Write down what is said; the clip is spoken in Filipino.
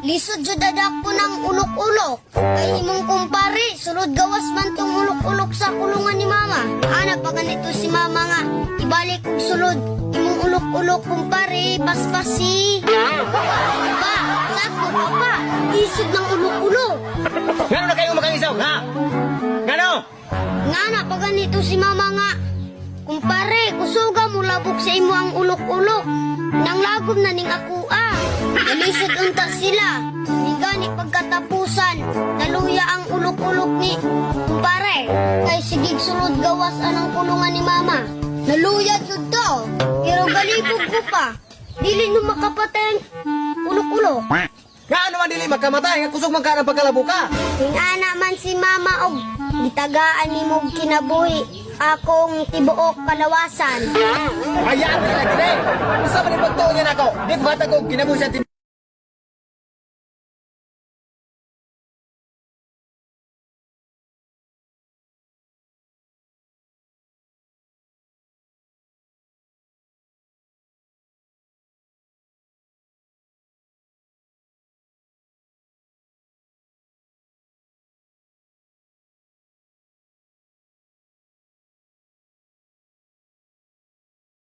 Lisod jud dadak po ng ulok-ulok. Kay imong kumpare, sulod gawas man tong ulok-ulok sa kulungan ni mama. Ana pa ganito si mama nga, ibalik og sulod. Imong ulok-ulok kumpare, paspasi. Pa, sakto ka pa. Lisod ng ulok-ulok. Ngano na kayo makangisaw, ha? Ngano? Nga na pa ganito si mama nga. Kumpare, kusuga mo labog sa imo ang ulok-ulok. Nang lagom na ning ako Nalisod unta sila. Ning gani pagkatapusan, naluya ang ulok-ulok ni kumpare. Kay sigig sulod gawas anang kulungan ni mama. Naluya jud to. Pero galibog ko pa. Dili no makapatay ang ulok-ulok. Ngano man dili makamatay, nga kusog man ka ng pagkalabuka. Ingana man si mama og gitagaan ni mo kinabuhi akong tibuok kalawasan. Ayan, nila gini. Isa man yung pagtuon yan ako. Di ko hatag og kinabuhi sa